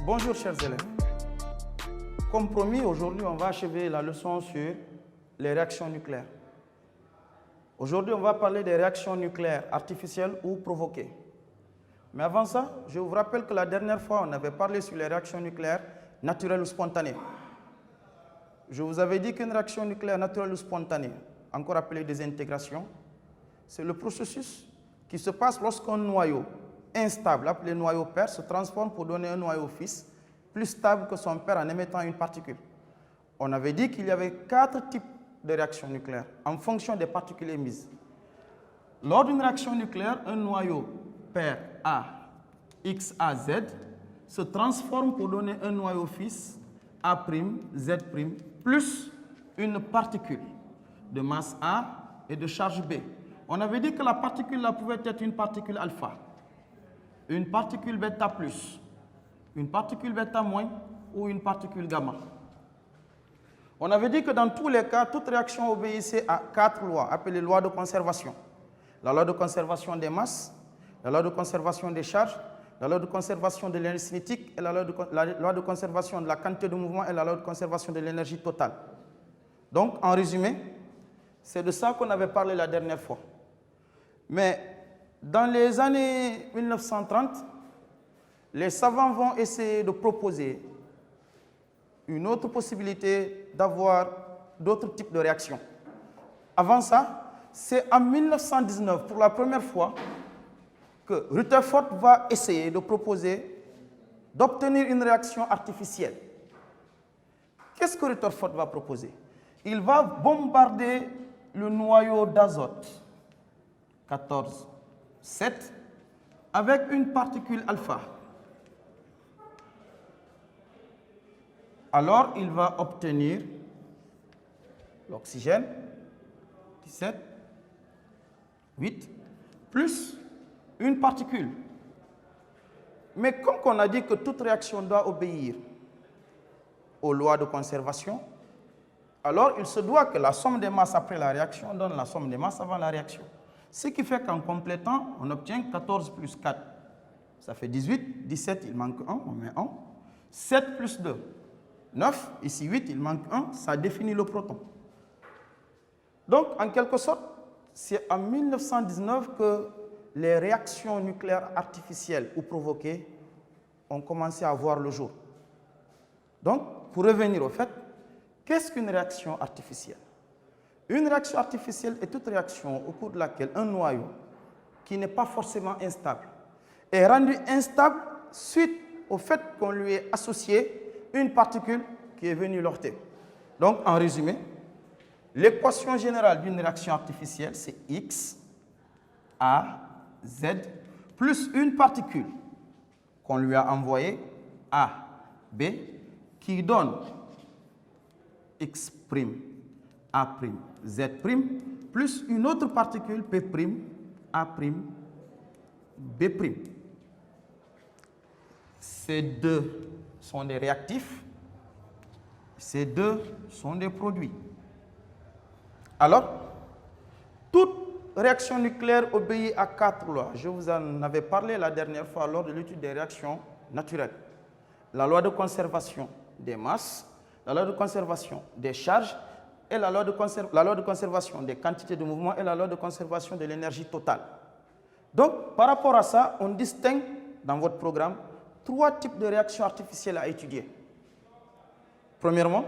Bonjour chers élèves. Comme promis, aujourd'hui on va achever la leçon sur les réactions nucléaires. Aujourd'hui on va parler des réactions nucléaires artificielles ou provoquées. Mais avant ça, je vous rappelle que la dernière fois on avait parlé sur les réactions nucléaires naturelles ou spontanées. Je vous avais dit qu'une réaction nucléaire naturelle ou spontanée, encore appelée désintégration, c'est le processus qui se passe lorsqu'un noyau instable, appelé noyau père, se transforme pour donner un noyau fils plus stable que son père en émettant une particule. On avait dit qu'il y avait 4 types de réactions nucléaires en fonction des particules émises. Lors d'une réaction nucléaire, un noyau père A, X, A, Z, se transforme pour donner un noyau fils A', Z', plus une particule de masse A et de charge B. On avait dit que la particule là pouvait être une particule alpha, une particule bêta plus, une particule bêta moins ou une particule gamma. On avait dit que dans tous les cas, toute réaction obéissait à 4 lois, appelées lois de conservation. La loi de conservation des masses, la loi de conservation des charges, la loi de conservation de l'énergie cinétique et la loi de conservation de la quantité de mouvement et la loi de conservation de l'énergie totale. Donc, en résumé, c'est de ça qu'on avait parlé la dernière fois. Mais dans les années 1930, les savants vont essayer de proposer une autre possibilité d'avoir d'autres types de réactions. Avant ça, c'est en 1919, pour la première fois, que Rutherford va essayer de proposer d'obtenir une réaction artificielle. Qu'est-ce que Rutherford va proposer? Il va bombarder le noyau d'azote 14,7 avec une particule alpha. Alors, il va obtenir l'oxygène 17,8 plus une particule. Mais comme on a dit que toute réaction doit obéir aux lois de conservation, alors il se doit que la somme des masses après la réaction donne la somme des masses avant la réaction. Ce qui fait qu'en complétant, on obtient 14 plus 4. Ça fait 18. 17, il manque 1, on met 1. 7 plus 2, 9. Ici 8, il manque 1. Ça définit le proton. Donc, en quelque sorte, c'est en 1919 que les réactions nucléaires artificielles ou provoquées ont commencé à voir le jour. Donc, pour revenir au fait, qu'est-ce qu'une réaction artificielle? Une réaction artificielle est toute réaction au cours de laquelle un noyau qui n'est pas forcément instable est rendu instable suite au fait qu'on lui ait associé une particule qui est venue l'heurter. Donc, en résumé, l'équation générale d'une réaction artificielle, c'est X, A, Z, plus une particule qu'on lui a envoyée, A, B, qui donne X', A', Z', plus une autre particule P', A', B'. Ces deux sont des réactifs, ces deux sont des produits. Alors, toute réaction nucléaire obéit à 4 lois. Je vous en avais parlé la dernière fois lors de l'étude des réactions naturelles. La loi de conservation des masses, la loi de conservation des charges et la loi de conservation des quantités de mouvement et la loi de conservation de l'énergie totale. Donc, par rapport à ça, on distingue dans votre programme 3 types de réactions artificielles à étudier. Premièrement,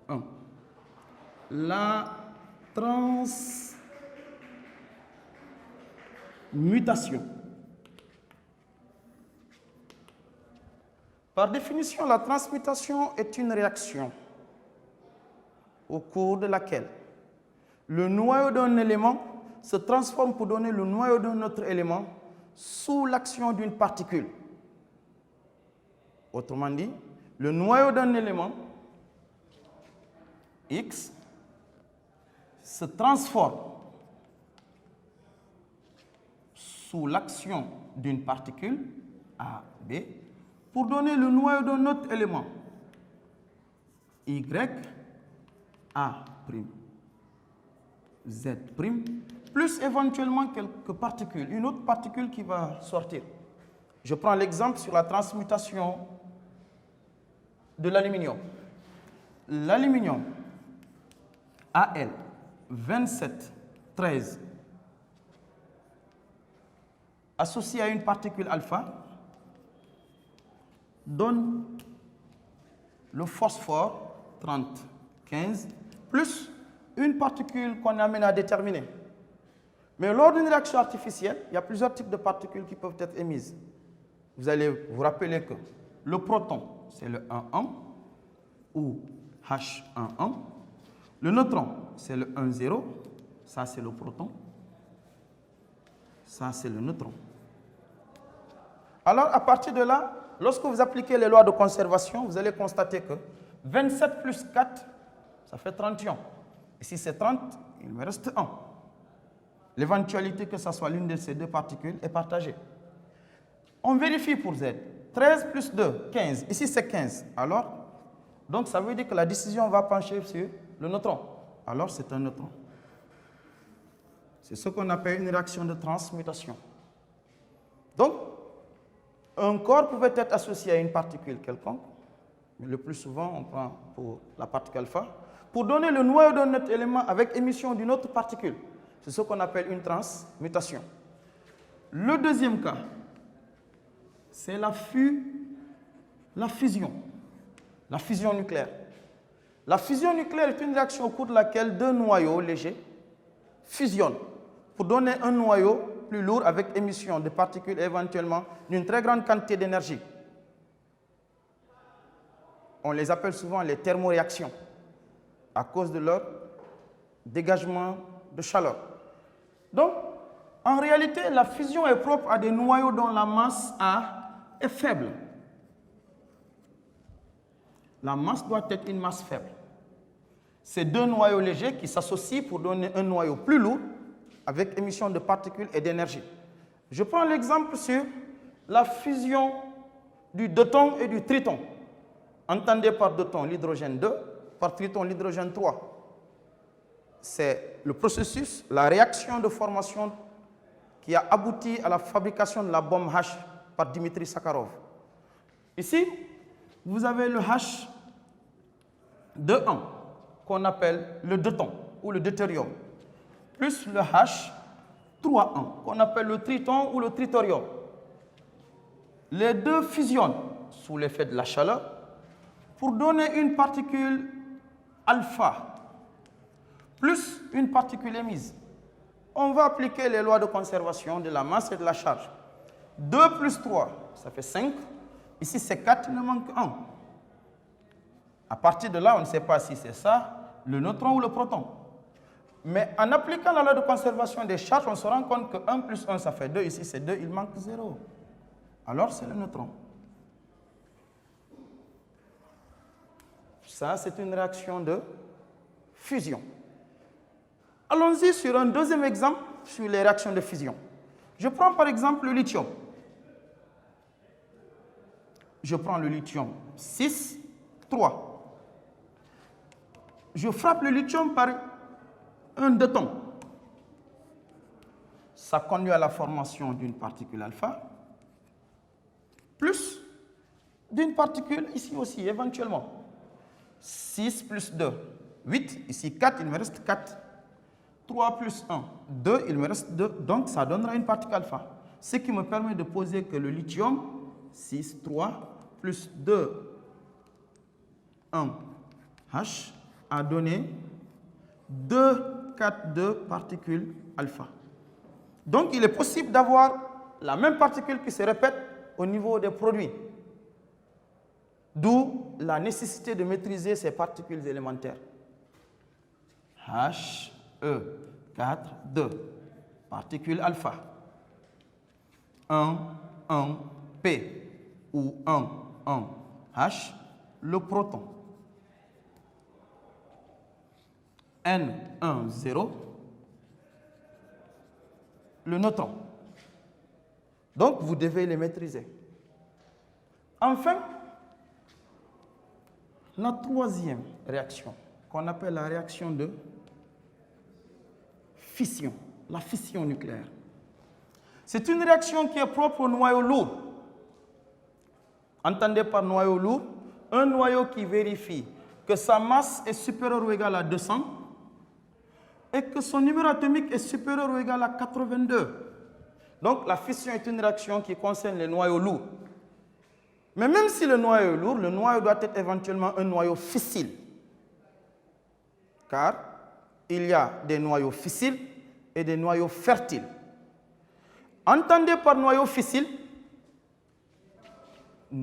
1. La transmutation. Par définition, la transmutation est une réaction au cours de laquelle le noyau d'un élément se transforme pour donner le noyau d'un autre élément sous l'action d'une particule. Autrement dit, le noyau d'un élément X se transforme sous l'action d'une particule A, B, pour donner le noyau d'un autre élément Y, A', Z', plus éventuellement quelques particules, une autre particule qui va sortir. Je prends l'exemple sur la transmutation de l'aluminium. L'aluminium Al 2713 associé à une particule alpha donne le phosphore 3015 plus une particule qu'on amène à déterminer. Mais lors d'une réaction artificielle, il y a plusieurs types de particules qui peuvent être émises. Vous allez vous rappeler que le proton, c'est le 1,1 ou H11. Le neutron, c'est le 1,0. Ça, c'est le proton. Ça, c'est le neutron. Alors, à partir de là, lorsque vous appliquez les lois de conservation, vous allez constater que 27 plus 4, ça fait 31. Et si c'est 30, il me reste 1. L'éventualité que ce soit l'une de ces deux particules est partagée. On vérifie pour Z. 13 plus 2, 15. Ici, c'est 15. Alors, donc ça veut dire que la décision va pencher sur le neutron. Alors, c'est un neutron. C'est ce qu'on appelle une réaction de transmutation. Donc, un corps pouvait être associé à une particule quelconque, mais le plus souvent, on prend pour la particule alpha, pour donner le noyau d'un autre élément avec émission d'une autre particule. C'est ce qu'on appelle une transmutation. Le deuxième cas, c'est la fusion nucléaire. La fusion nucléaire est une réaction au cours de laquelle deux noyaux légers fusionnent pour donner un noyau plus lourd avec émission de particules éventuellement d'une très grande quantité d'énergie. On les appelle souvent les thermoréactions à cause de leur dégagement de chaleur. Donc, en réalité, la fusion est propre à des noyaux dont la masse A est faible. La masse doit être une masse faible. C'est deux noyaux légers qui s'associent pour donner un noyau plus lourd avec émission de particules et d'énergie. Je prends l'exemple sur la fusion du deuton et du triton. Entendez par deuton l'hydrogène 2, par triton l'hydrogène 3. C'est le processus, la réaction de formation qui a abouti à la fabrication de la bombe H par Dimitri Sakharov. Ici, vous avez le H2,1 qu'on appelle le deuton ou le deutérium, plus le H3,1 qu'on appelle le triton ou le tritorium. Les deux fusionnent sous l'effet de la chaleur pour donner une particule alpha plus une particule émise. On va appliquer les lois de conservation de la masse et de la charge. 2 plus 3, ça fait 5. Ici, c'est 4, il me manque 1. À partir de là, on ne sait pas si c'est ça, le neutron ou le proton. Mais en appliquant la loi de conservation des charges, on se rend compte que 1 plus 1, ça fait 2. Ici, c'est 2, il manque 0. Alors, c'est le neutron. Ça, c'est une réaction de fusion. Allons-y sur un deuxième exemple sur les réactions de fusion. Je prends par exemple le lithium. Je prends le lithium 6, 3. Je frappe le lithium par un deuton. Ça conduit à la formation d'une particule alpha, plus d'une particule ici aussi, éventuellement. 6 plus 2, 8. Ici 4, il me reste 4. 3 plus 1, 2, il me reste 2. Donc, ça donnera une particule alpha. Ce qui me permet de poser que le lithium, 6, 3, plus 2, 1, H, a donné 2, 4, 2 particules alpha. Donc, il est possible d'avoir la même particule qui se répète au niveau des produits. D'où la nécessité de maîtriser ces particules élémentaires. H, E, 4, 2, particule alpha. 1, 1, P, ou 1, 1, H, le proton. N1, 0, le neutron. Donc, vous devez les maîtriser. Enfin, la troisième réaction, qu'on appelle la réaction de fission, la fission nucléaire. C'est une réaction qui est propre au noyau lourd. Entendez par noyau lourd, un noyau qui vérifie que sa masse est supérieure ou égale à 200 et que son numéro atomique est supérieur ou égal à 82. Donc, la fission est une réaction qui concerne les noyaux lourds. Mais même si le noyau est lourd, le noyau doit être éventuellement un noyau fissile. Car il y a des noyaux fissiles et des noyaux fertiles. Entendez par noyau fissile, un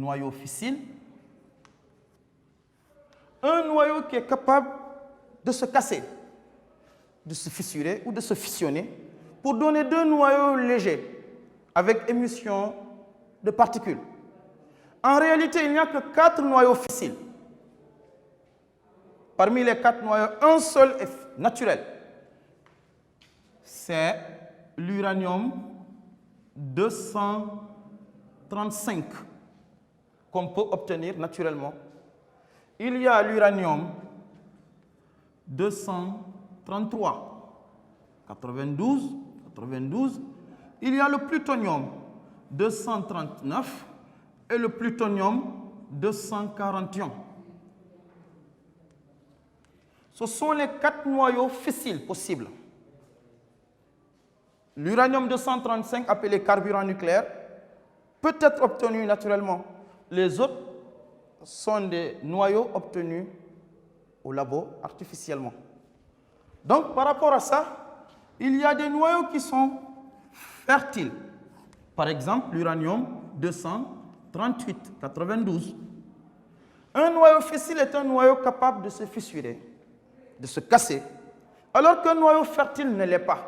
noyau qui est capable de se casser, de se fissurer ou de se fissionner pour donner deux noyaux légers avec émission de particules. En réalité, il n'y a que 4 noyaux fissiles. Parmi les 4 noyaux, un seul est naturel. C'est l'uranium 235 qu'on peut obtenir naturellement. Il y a l'uranium 233, 92. Il y a le plutonium 239 et le plutonium 241. Ce sont les 4 noyaux fissiles possibles. L'uranium 235, appelé carburant nucléaire, peut être obtenu naturellement. Les autres sont des noyaux obtenus au labo artificiellement. Donc, par rapport à ça, il y a des noyaux qui sont fertiles. Par exemple, l'uranium 238, 92. Un noyau fissile est un noyau capable de se fissurer, de se casser, alors qu'un noyau fertile ne l'est pas.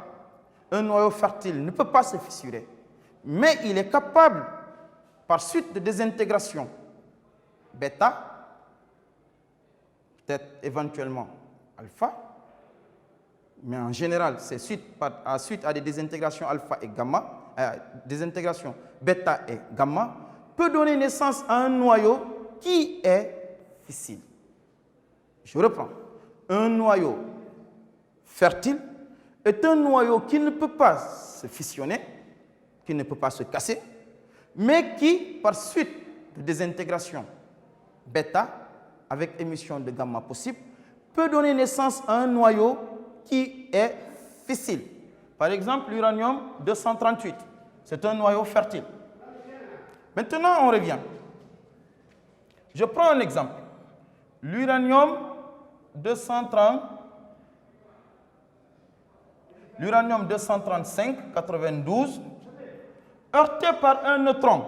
Un noyau fertile ne peut pas se fissurer, mais il est capable, par suite de désintégration bêta, peut-être éventuellement alpha, mais en général, c'est suite à des désintégrations alpha et gamma, désintégration bêta et gamma, peut donner naissance à un noyau qui est fissile. Je reprends. Un noyau fertile est un noyau qui ne peut pas se fissionner, qui ne peut pas se casser, mais qui, par suite de désintégration bêta, avec émission de gamma possible, peut donner naissance à un noyau qui est fissile. Par exemple, l'uranium 238, c'est un noyau fertile. Maintenant, on revient. Je prends un exemple. L'uranium 235, 92, heurté par un neutron.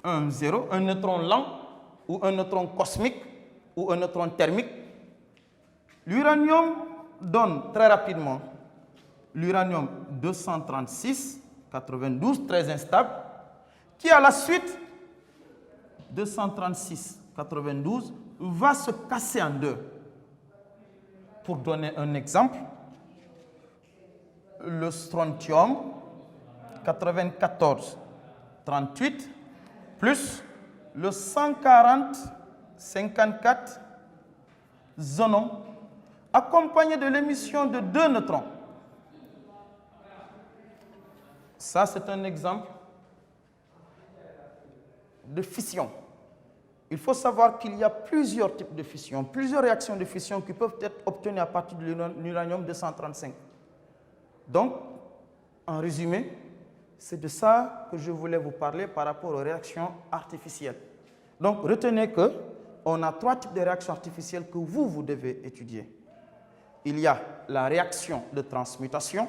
Un neutron lent ou un neutron cosmique ou un neutron thermique. L'uranium donne très rapidement l'uranium 236, 92, très instable, qui à la suite 236, 92 va se casser en deux. Pour donner un exemple, le strontium 94, 38 plus le 140, 54 xénon accompagné de l'émission de 2 neutrons. Ça, c'est un exemple de fission. Il faut savoir qu'il y a plusieurs types de fission, plusieurs réactions de fission qui peuvent être obtenues à partir de l'uranium 235. Donc, en résumé, c'est de ça que je voulais vous parler par rapport aux réactions artificielles. Donc, retenez qu'on a 3 types de réactions artificielles que vous devez étudier. Il y a la réaction de transmutation.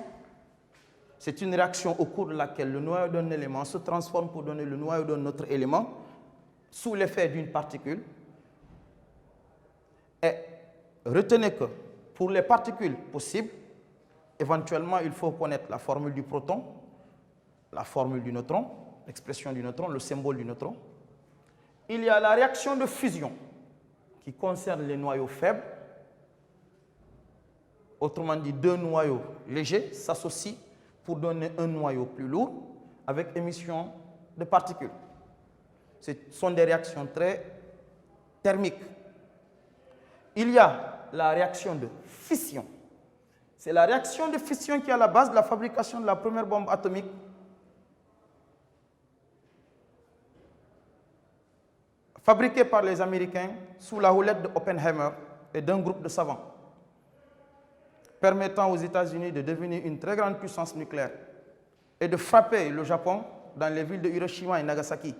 C'est une réaction au cours de laquelle le noyau d'un élément se transforme pour donner le noyau d'un autre élément sous l'effet d'une particule. Et retenez que pour les particules possibles, éventuellement, il faut connaître la formule du proton, la formule du neutron, l'expression du neutron, le symbole du neutron. Il y a la réaction de fusion qui concerne les noyaux faibles. Autrement dit, deux noyaux légers s'associent pour donner un noyau plus lourd avec émission de particules. Ce sont des réactions très thermiques. Il y a la réaction de fission. C'est la réaction de fission qui est à la base de la fabrication de la première bombe atomique. Fabriquée par les Américains sous la houlette de Oppenheimer et d'un groupe de savants, permettant aux États-Unis de devenir une très grande puissance nucléaire et de frapper le Japon dans les villes de Hiroshima et Nagasaki,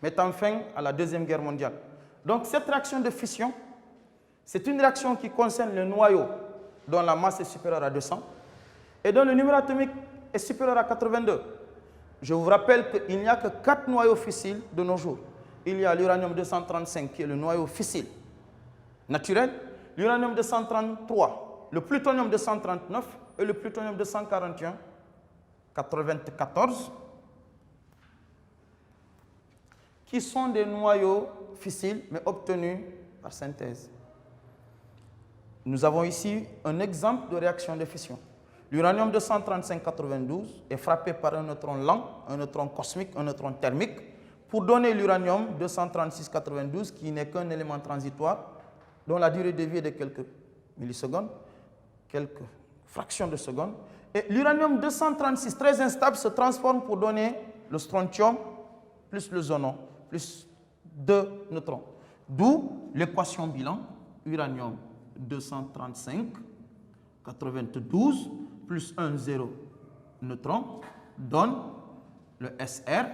mettant fin à la Deuxième Guerre mondiale. Donc cette réaction de fission, c'est une réaction qui concerne le noyau dont la masse est supérieure à 200 et dont le numéro atomique est supérieur à 82. Je vous rappelle qu'il n'y a que 4 noyaux fissiles de nos jours. Il y a l'uranium-235 qui est le noyau fissile naturel, l'uranium-233, le plutonium-239 et le plutonium-241, 94, qui sont des noyaux fissiles mais obtenus par synthèse. Nous avons ici un exemple de réaction de fission. L'uranium-235-92 est frappé par un neutron lent, un neutron cosmique, un neutron thermique, pour donner l'uranium-236-92 qui n'est qu'un élément transitoire dont la durée de vie est de quelques millisecondes, quelques fractions de secondes. Et l'uranium-236, très instable, se transforme pour donner le strontium plus le xénon, plus 2 neutrons. D'où l'équation bilan, uranium-235, 92 plus 1, 0 neutron, donne le SR,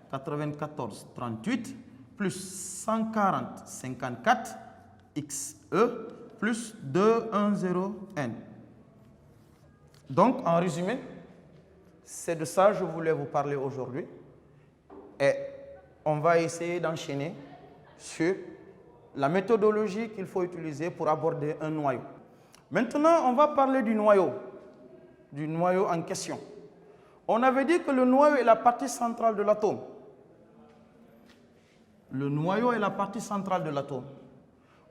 94, 38, plus 140, 54, XE, plus 2, 1, 0, N. Donc, en résumé, c'est de ça que je voulais vous parler aujourd'hui. Et on va essayer d'enchaîner sur la méthodologie qu'il faut utiliser pour aborder un noyau. Maintenant, on va parler du noyau en question. On avait dit que le noyau est la partie centrale de l'atome. Le noyau est la partie centrale de l'atome.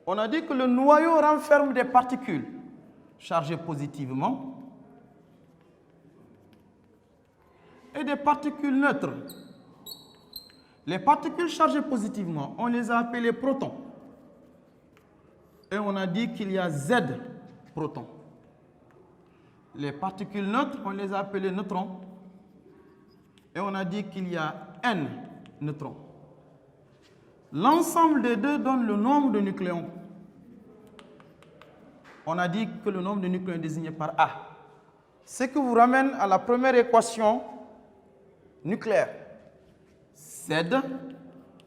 On a dit que le noyau renferme des particules chargées positivement et des particules neutres. Les particules chargées positivement, on les a appelées protons. Et on a dit qu'il y a Z protons. Les particules neutres, on les a appelées neutrons. Et on a dit qu'il y a N neutrons. L'ensemble des deux donne le nombre de nucléons. On a dit que le nombre de nucléons est désigné par A. Ce qui vous ramène à la première équation nucléaire. Z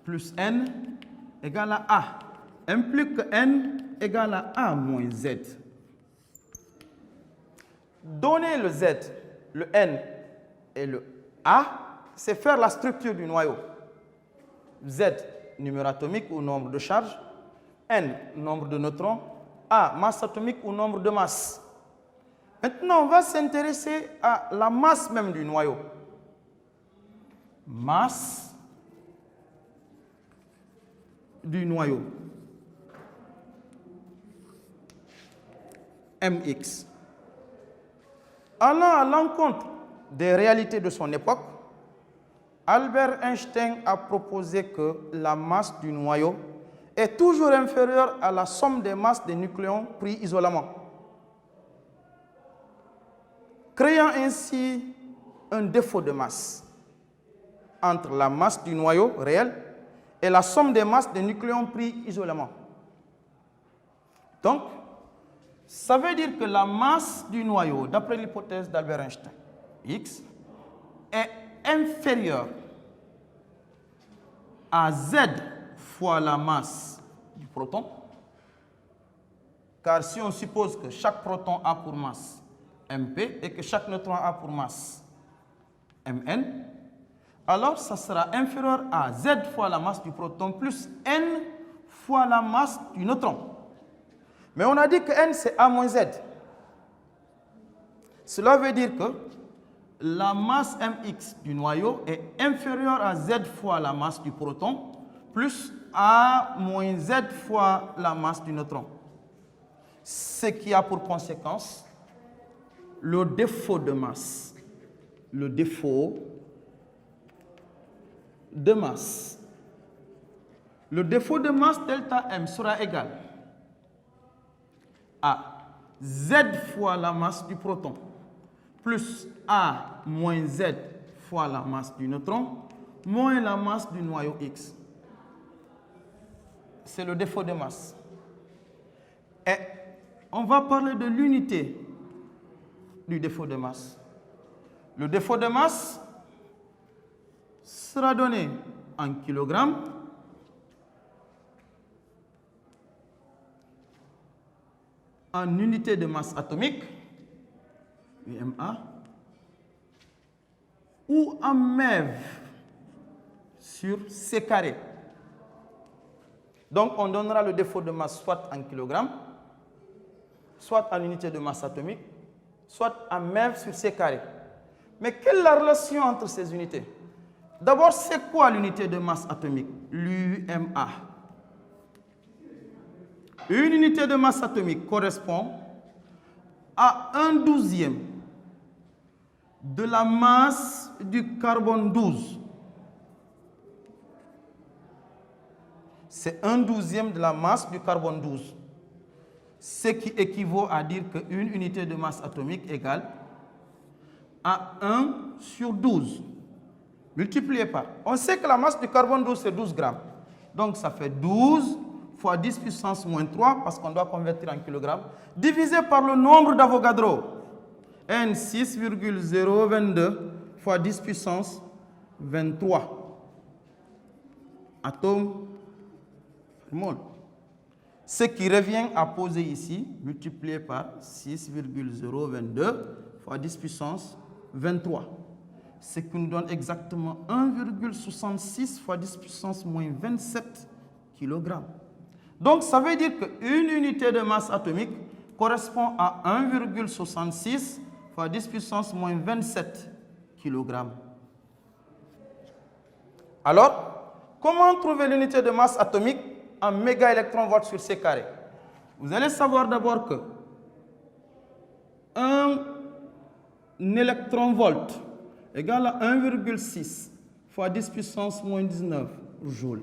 plus N égale à A implique que N égale à A moins Z. Donner le Z, le N et le A, c'est faire la structure du noyau. Z, numéro atomique ou nombre de charges. N, nombre de neutrons. A, masse atomique ou nombre de masses. Maintenant, on va s'intéresser à la masse même du noyau. Masse du noyau. Mx. Allant à l'encontre des réalités de son époque, Albert Einstein a proposé que la masse du noyau est toujours inférieure à la somme des masses des nucléons pris isolément, créant ainsi un défaut de masse entre la masse du noyau réel et la somme des masses des nucléons pris isolément. Donc, ça veut dire que la masse du noyau, d'après l'hypothèse d'Albert Einstein, X, est inférieure à Z fois la masse du proton. Car si on suppose que chaque proton a pour masse MP et que chaque neutron a pour masse Mn, alors ça sera inférieur à Z fois la masse du proton plus N fois la masse du neutron. Mais on a dit que N c'est A moins Z. Cela veut dire que la masse mx du noyau est inférieure à z fois la masse du proton plus a moins z fois la masse du neutron. Ce qui a pour conséquence le défaut de masse. Le défaut de masse. Le défaut de masse delta M sera égal à Z fois la masse du proton plus A moins Z fois la masse du neutron moins la masse du noyau X. C'est le défaut de masse. Et on va parler de l'unité du défaut de masse. Le défaut de masse sera donné en kilogrammes en unité de masse atomique, UMA, ou en MeV sur C carré. Donc on donnera le défaut de masse soit en kilogrammes, soit en unité de masse atomique, soit en MeV sur C carré. Mais quelle est la relation entre ces unités? D'abord, c'est quoi l'unité de masse atomique? L'UMA. Une unité de masse atomique correspond à 1/12e de la masse du carbone 12. C'est 1/12e de la masse du carbone 12. Ce qui équivaut à dire qu'une unité de masse atomique égale à 1 sur 12. Multiplié par. On sait que la masse du carbone 12, c'est 12 grammes. Donc, ça fait 12 fois 10 puissance moins 3, parce qu'on doit convertir en kilogrammes, divisé par le nombre d'Avogadro. N 6,022 fois 10 puissance 23. Atomes par mol. Ce qui revient à poser ici, multiplié par 6,022 fois 10 puissance 23. Ce qui nous donne exactement 1,66 fois 10 puissance moins 27 kg. Donc, ça veut dire qu'une unité de masse atomique correspond à 1,66 fois 10 puissance moins 27 kg. Alors, comment trouver l'unité de masse atomique en mégaélectronvolts sur C carré? Vous allez savoir d'abord que un électronvolt égale à 1,6 fois 10 puissance moins 19 joules.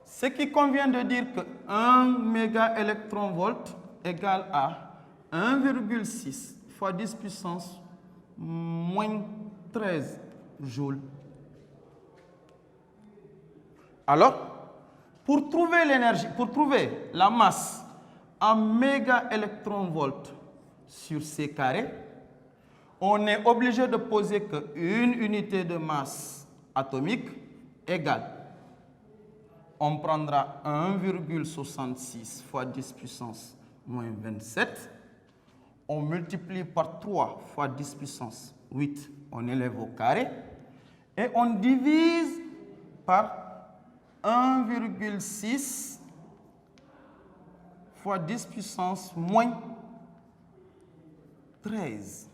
Ce qui convient de dire que 1 mégaélectronvolt égale à 1,6 fois 10 puissance moins 13 joules. Alors, pour trouver l'énergie, pour trouver la masse en mégaélectronvolts sur C carré, on est obligé de poser qu'une unité de masse atomique égale. On prendra 1,66 fois 10 puissance moins 27. On multiplie par 3 fois 10 puissance 8, on élève au carré. Et on divise par 1,6 fois 10 puissance moins 13.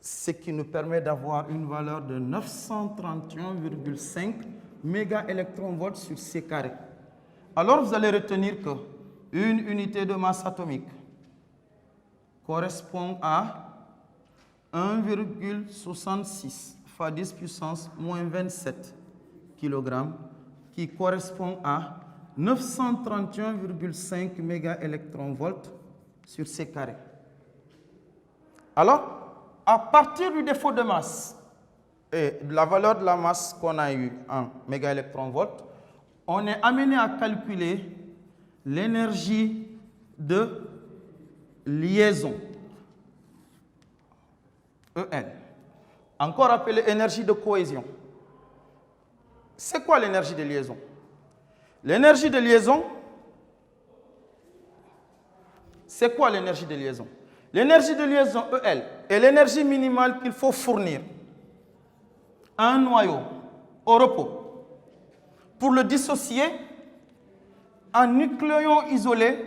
Ce qui nous permet d'avoir une valeur de 931,5 mégaélectronvolts sur C carré. Alors vous allez retenir qu'une unité de masse atomique correspond à 1,66 fois 10 puissance moins 27 kg, qui correspond à 931,5 mégaélectronvolts sur C carré. Alors, à partir du défaut de masse et de la valeur de la masse qu'on a eue en mégaélectronvolts, on est amené à calculer l'énergie de liaison, EN, encore appelée énergie de cohésion. C'est quoi l'énergie de liaison? L'énergie de liaison, c'est quoi l'énergie de liaison? L'énergie de liaison, EL, est l'énergie minimale qu'il faut fournir à un noyau au repos pour le dissocier en nucléons isolés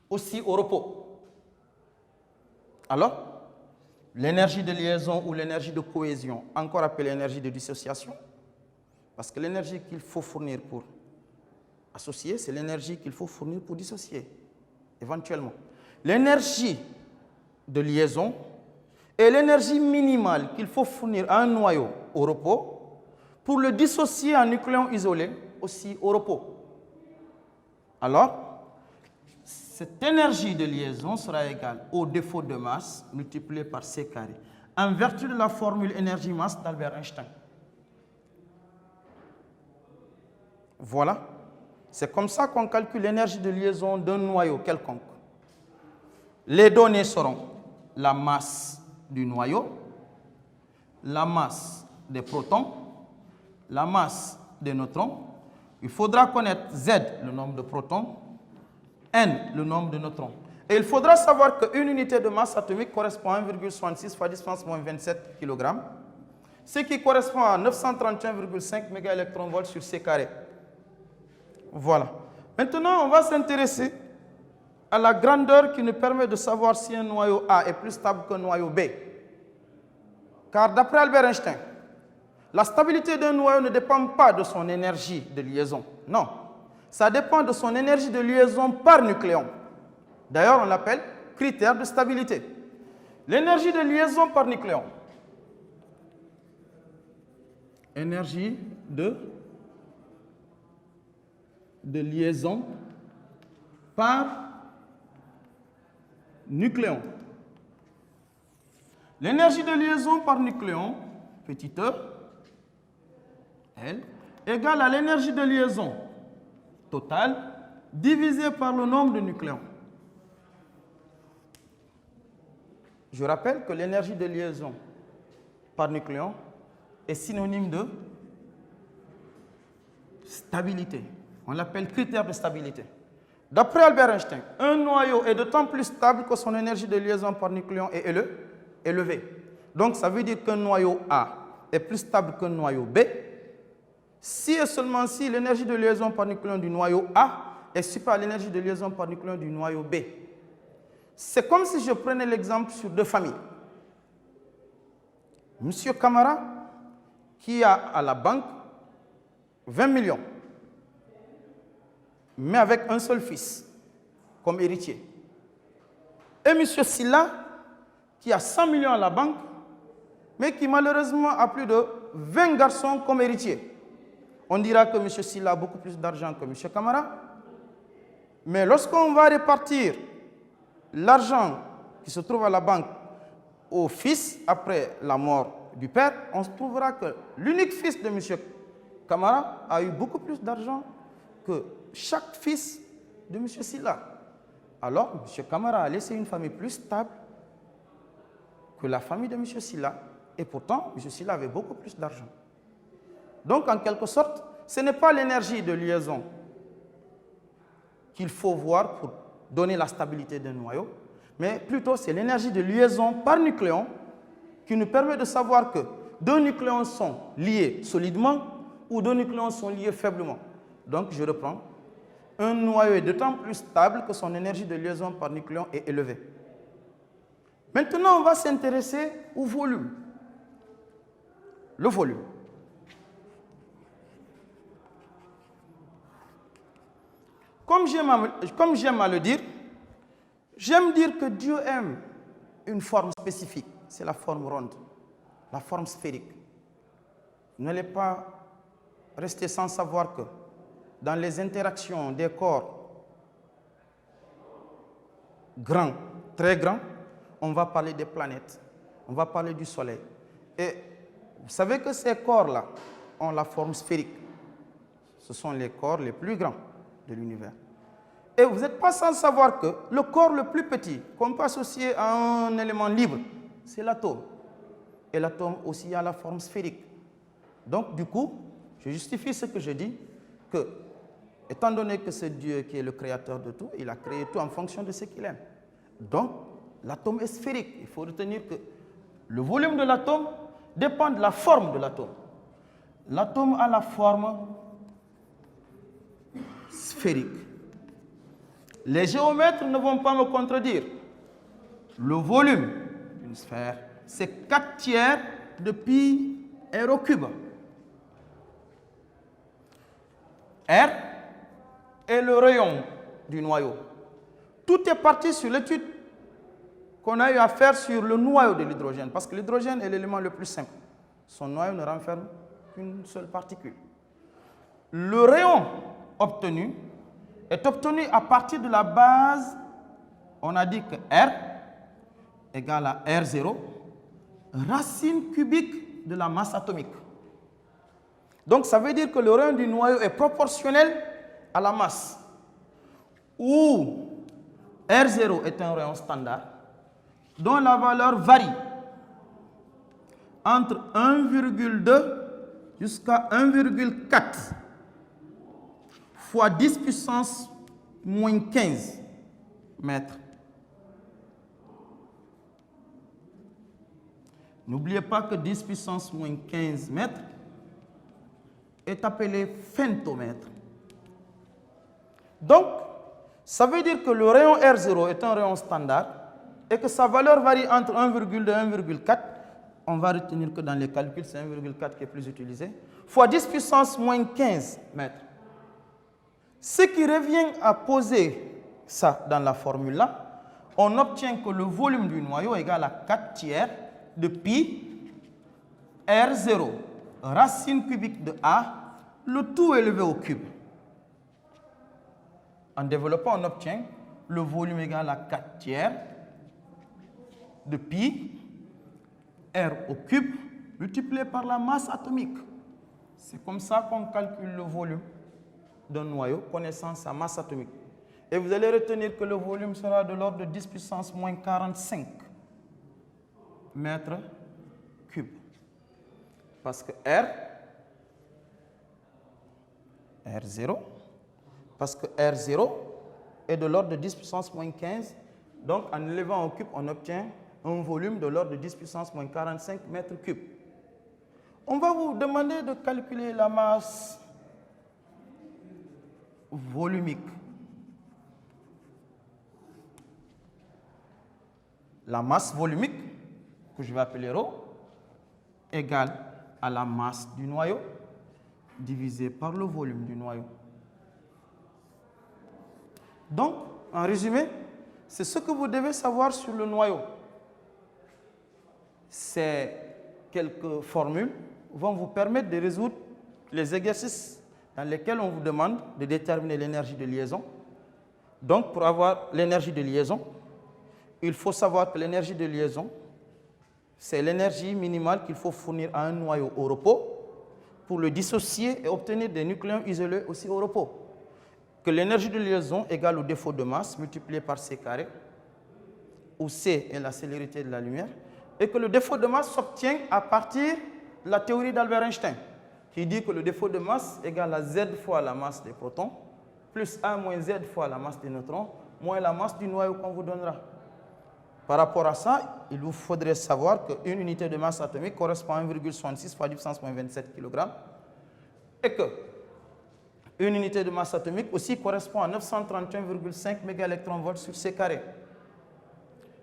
aussi au repos. Alors, l'énergie de liaison ou l'énergie de cohésion, encore appelée énergie de dissociation, parce que l'énergie qu'il faut fournir pour associer, c'est l'énergie qu'il faut fournir pour dissocier, éventuellement. L'énergie de liaison est l'énergie minimale qu'il faut fournir à un noyau au repos pour le dissocier en nucléons isolés aussi au repos. Alors, cette énergie de liaison sera égale au défaut de masse multiplié par C carré, en vertu de la formule énergie-masse d'Albert Einstein. Voilà. C'est comme ça qu'on calcule l'énergie de liaison d'un noyau quelconque. Les données seront la masse du noyau, la masse des protons, la masse des neutrons. Il faudra connaître Z, le nombre de protons, N, le nombre de neutrons. Et il faudra savoir qu'une unité de masse atomique correspond à 1,66 fois 10⁻27 kg, ce qui correspond à 931,5 mégaélectronvolts sur C carré. Voilà. Maintenant, on va s'intéresser à la grandeur qui nous permet de savoir si un noyau A est plus stable qu'un noyau B. Car d'après Albert Einstein, la stabilité d'un noyau ne dépend pas de son énergie de liaison. Non, ça dépend de son énergie de liaison par nucléon. D'ailleurs, on l'appelle critère de stabilité. L'énergie de liaison par nucléon. Énergie de liaison par nucléon. L'énergie de liaison par nucléon, petit e, L, égale à l'énergie de liaison totale divisée par le nombre de nucléons. Je rappelle que l'énergie de liaison par nucléon est synonyme de stabilité. On l'appelle critère de stabilité. D'après Albert Einstein, un noyau est d'autant plus stable que son énergie de liaison par nucléon est élevée. Donc, ça veut dire qu'un noyau A est plus stable qu'un noyau B si et seulement si l'énergie de liaison par nucléon du noyau A est supérieure à l'énergie de liaison par nucléon du noyau B. C'est comme si je prenais l'exemple sur deux familles. Monsieur Camara, qui a à la banque 20 millions, mais avec un seul fils comme héritier. Et M. Silla, qui a 100 millions à la banque, mais qui malheureusement a plus de 20 garçons comme héritiers. On dira que M. Silla a beaucoup plus d'argent que M. Camara, mais lorsqu'on va répartir l'argent qui se trouve à la banque au fils après la mort du père, on se trouvera que l'unique fils de M. Camara a eu beaucoup plus d'argent que chaque fils de M. Silla. Alors, M. Camara a laissé une famille plus stable que la famille de M. Silla. Et pourtant, M. Silla avait beaucoup plus d'argent. Donc, en quelque sorte, ce n'est pas l'énergie de liaison qu'il faut voir pour donner la stabilité d'un noyau, mais plutôt c'est l'énergie de liaison par nucléon qui nous permet de savoir que deux nucléons sont liés solidement ou deux nucléons sont liés faiblement. Donc, je reprends. Un noyau est d'autant plus stable que son énergie de liaison par nucléon est élevée. Maintenant, on va s'intéresser au volume. Le volume. Comme j'aime à le dire, j'aime dire que Dieu aime une forme spécifique. C'est la forme ronde, la forme sphérique. N'allez pas rester sans savoir que dans les interactions des corps grands, très grands, on va parler des planètes, on va parler du Soleil. Et vous savez que ces corps-là ont la forme sphérique. Ce sont les corps les plus grands de l'univers. Et vous n'êtes pas sans savoir que le corps le plus petit qu'on peut associer à un élément libre, c'est l'atome. Et l'atome aussi a la forme sphérique. Donc, du coup, je justifie ce que je dis, que, étant donné que c'est Dieu qui est le créateur de tout, il a créé tout en fonction de ce qu'il aime. Donc, l'atome est sphérique. Il faut retenir que le volume de l'atome dépend de la forme de l'atome. L'atome a la forme sphérique. Les géomètres ne vont pas me contredire. Le volume d'une sphère, c'est 4 tiers de pi r au cube. R est le rayon du noyau. Tout est parti sur l'étude qu'on a eu à faire sur le noyau de l'hydrogène, parce que l'hydrogène est l'élément le plus simple. Son noyau ne renferme qu'une seule particule. Le rayon obtenu est obtenu à partir de la base, on a dit que R égale à R0, racine cubique de la masse atomique. Donc ça veut dire que le rayon du noyau est proportionnel à la masse, où R0 est un rayon standard, dont la valeur varie entre 1,2 jusqu'à 1,4 fois 10 puissance moins 15 mètres. N'oubliez pas que 10 puissance moins 15 mètres est appelé femtomètre. Donc, ça veut dire que le rayon R0 est un rayon standard et que sa valeur varie entre 1,2 et 1,4. On va retenir que dans les calculs, c'est 1,4 qui est plus utilisé, fois 10 puissance moins 15 mètres. Ce qui revient à poser ça dans la formule-là, on obtient que le volume du noyau est égal à 4 tiers de pi R0, racine cubique de A, le tout élevé au cube. En développant, on obtient le volume égal à 4 tiers de pi R au cube multiplié par la masse atomique. C'est comme ça qu'on calcule le volume d'un noyau, connaissant sa masse atomique. Et vous allez retenir que le volume sera de l'ordre de 10 puissance moins 45 mètres cubes. Parce que R0, parce que R0 est de l'ordre de 10 puissance moins 15. Donc, en élevant au cube, on obtient un volume de l'ordre de 10 puissance moins 45 mètres cubes. On va vous demander de calculer la masse volumique. La masse volumique, que je vais appeler ρ, égale à la masse du noyau divisé par le volume du noyau. Donc, en résumé, c'est ce que vous devez savoir sur le noyau. Ces quelques formules vont vous permettre de résoudre les exercices dans lesquels on vous demande de déterminer l'énergie de liaison. Donc, pour avoir l'énergie de liaison, il faut savoir que l'énergie de liaison, c'est l'énergie minimale qu'il faut fournir à un noyau au repos pour le dissocier et obtenir des nucléons isolés aussi au repos. Que l'énergie de liaison égale au défaut de masse multiplié par c carré, où c est la célérité de la lumière, et que le défaut de masse s'obtient à partir de la théorie d'Albert Einstein, qui dit que le défaut de masse égale à z fois la masse des protons, plus a moins z fois la masse des neutrons, moins la masse du noyau qu'on vous donnera. Par rapport à ça, il vous faudrait savoir qu'une unité de masse atomique correspond à 1,66 fois 10 puissance moins 27 kg, et que une unité de masse atomique aussi correspond à 931,5 mégaélectronvolts sur c carré.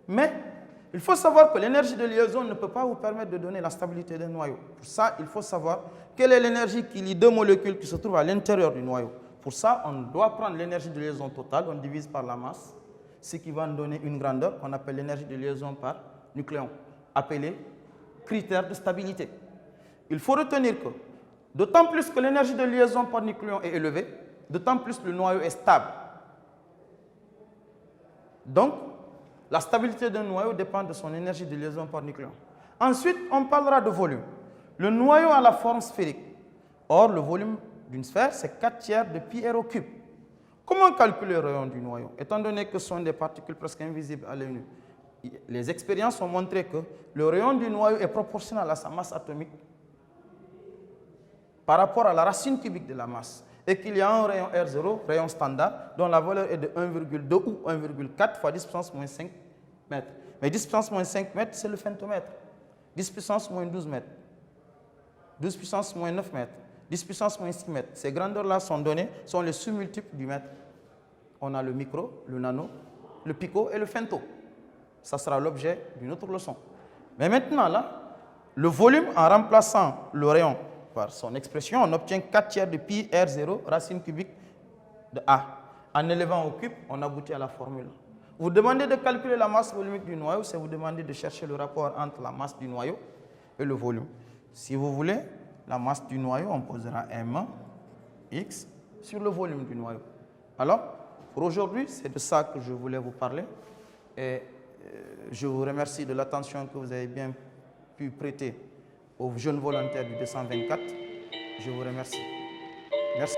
Mais il faut savoir que l'énergie de liaison ne peut pas vous permettre de donner la stabilité d'un noyau. Pour ça, il faut savoir quelle est l'énergie qui lie deux molécules qui se trouvent à l'intérieur du noyau. Pour ça, on doit prendre l'énergie de liaison totale, on divise par la masse, ce qui va nous donner une grandeur qu'on appelle l'énergie de liaison par nucléon, appelée critère de stabilité. Il faut retenir que, d'autant plus que l'énergie de liaison par nucléon est élevée, d'autant plus le noyau est stable. Donc, la stabilité d'un noyau dépend de son énergie de liaison par nucléon. Ensuite, on parlera de volume. Le noyau a la forme sphérique. Or, le volume d'une sphère, c'est 4 tiers de pi r au cube. Comment calculer le rayon du noyau? Étant donné que ce sont des particules presque invisibles à l'œil nu, les expériences ont montré que le rayon du noyau est proportionnel à sa masse atomique par rapport à la racine cubique de la masse, et qu'il y a un rayon R0, rayon standard, dont la valeur est de 1,2 ou 1,4 fois 10 puissance moins 5 mètres. Mais 10 puissance moins 5 mètres, c'est le femtomètre. 10 puissance moins 12 mètres. 12 puissance moins 9 mètres, 10 puissance moins 6 mètres. Ces grandeurs-là sont données, sont les sous-multiples du mètre. On a le micro, le nano, le pico et le femto. Ça sera l'objet d'une autre leçon. Mais maintenant, là, le volume, en remplaçant le rayon par son expression, on obtient 4 tiers de pi R0 racine cubique de A. En élevant au cube, on aboutit à la formule. Vous demandez de calculer la masse volumique du noyau, c'est vous demandez de chercher le rapport entre la masse du noyau et le volume. Si vous voulez, la masse du noyau, on posera M, X, sur le volume du noyau. Alors, pour aujourd'hui, c'est de ça que je voulais vous parler. Et je vous remercie de l'attention que vous avez bien pu prêter aux jeunes volontaires du 224. Je vous remercie. Merci.